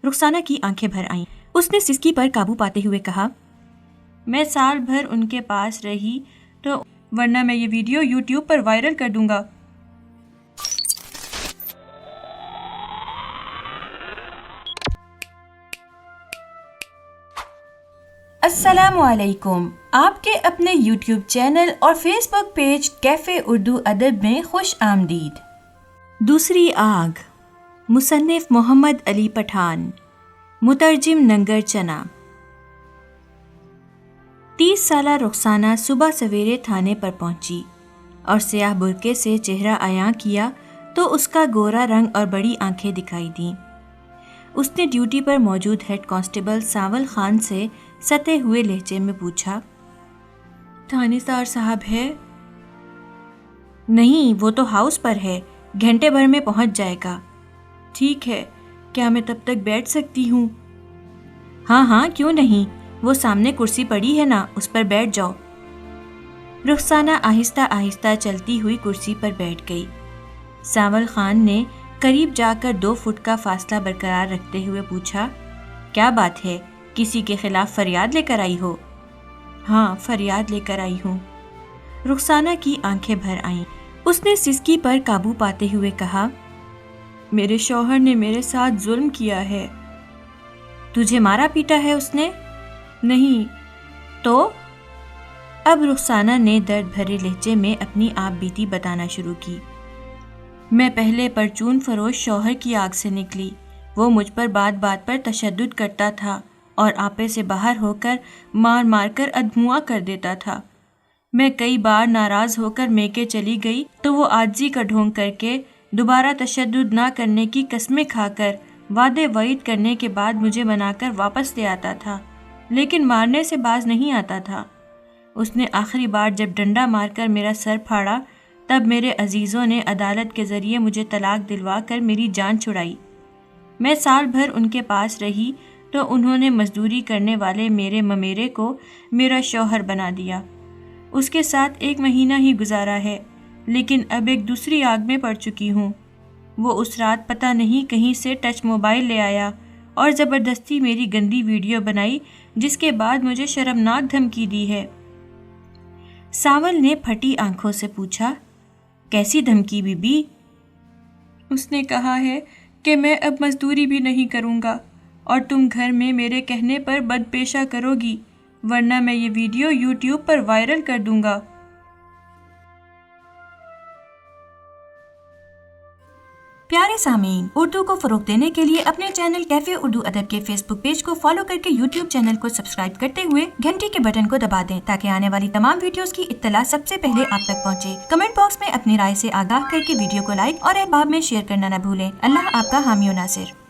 رخسانہ کی آنکھیں بھر آئیں۔ اس نے سسکی پر قابو پاتے ہوئے کہا، میں سال بھر ان کے پاس رہی تو ورنہ میں یہ ویڈیو یوٹیوب پر وائرل کر دوں گا۔ السلام علیکم، آپ کے اپنے یوٹیوب چینل اور فیس بک پیج کیفے اردو ادب میں خوش آمدید۔ دوسری آگ، مصنف محمد علی پٹھان، مترجم ننگر چنا۔ 30 سالہ رخسانہ صبح سویرے تھانے پر پہنچی اور سیاہ برقعے سے چہرہ عیاں کیا تو اس کا گورا رنگ اور بڑی آنکھیں دکھائی دیں۔ اس نے ڈیوٹی پر موجود ہیڈ کانسٹیبل ساول خان سے ستے ہوئے لہجے میں پوچھا، تھانے دار صاحب ہے؟ نہیں، وہ تو ہاؤس پر ہے، گھنٹے بھر میں پہنچ جائے گا۔ ٹھیک ہے، کیا میں تب تک بیٹھ سکتی ہوں؟ ہاں کیوں نہیں، وہ سامنے کرسی پڑی ہے نا، اس پر بیٹھ جاؤ۔ رخسانہ آہستہ آہستہ چلتی ہوئی کرسی پر بیٹھ گئی۔ ساول خان نے قریب جا کر 2 فٹ کا فاصلہ برقرار رکھتے ہوئے پوچھا، کیا بات ہے، کسی کے خلاف فریاد لے کر آئی ہو؟ ہاں، فریاد لے کر آئی ہوں۔ رخسانہ کی آنکھیں بھر آئیں۔ اس نے سسکی پر قابو پاتے ہوئے کہا، میرے شوہر نے میرے ساتھ ظلم کیا ہے۔ تجھے مارا پیٹا ہے اس نے؟ نہیں تو؟ اب رخسانہ نے درد بھرے لہجے میں اپنی آپ بیتی بتانا شروع کی۔ میں پہلے پرچون فروش شوہر کی آگ سے نکلی۔ وہ مجھ پر بات بات پر تشدد کرتا تھا اور آپے سے باہر ہو کر مار کر ادھموا کر دیتا تھا۔ میں کئی بار ناراض ہو کر میکے چلی گئی تو وہ عاجزی کا ڈھونگ کر کے دوبارہ تشدد نہ کرنے کی قسمیں کھا کر وعدے وعید کرنے کے بعد مجھے منا کر واپس لے آتا تھا، لیکن مارنے سے باز نہیں آتا تھا۔ اس نے آخری بار جب ڈنڈا مار کر میرا سر پھاڑا تب میرے عزیزوں نے عدالت کے ذریعے مجھے طلاق دلوا کر میری جان چھڑائی۔ میں سال بھر ان کے پاس رہی تو انہوں نے مزدوری کرنے والے میرے ممیرے کو میرا شوہر بنا دیا۔ اس کے ساتھ 1 مہینہ ہی گزارا ہے، لیکن اب ایک دوسری آگ میں پڑ چکی ہوں۔ وہ اس رات پتہ نہیں کہیں سے ٹچ موبائل لے آیا اور زبردستی میری گندی ویڈیو بنائی، جس کے بعد مجھے شرمناک دھمکی دی ہے۔ ساول نے پھٹی آنکھوں سے پوچھا، کیسی دھمکی بی بی؟ اس نے کہا ہے کہ میں اب مزدوری بھی نہیں کروں گا اور تم گھر میں میرے کہنے پر بد پیشہ کرو گی، ورنہ میں یہ ویڈیو یوٹیوب پر وائرل کر دوں گا۔ پیارے سامعین، اردو کو فروغ دینے کے لیے اپنے چینل کیفے اردو ادب کے فیس بک پیج کو فالو کر کے یوٹیوب چینل کو سبسکرائب کرتے ہوئے گھنٹی کے بٹن کو دبا دیں تاکہ آنے والی تمام ویڈیوز کی اطلاع سب سے پہلے آپ تک پہنچے۔ کمنٹ باکس میں اپنی رائے سے آگاہ کر کے ویڈیو کو لائک اور احباب میں شیئر کرنا نہ بھولیں۔ اللہ آپ کا حامی و ناصر۔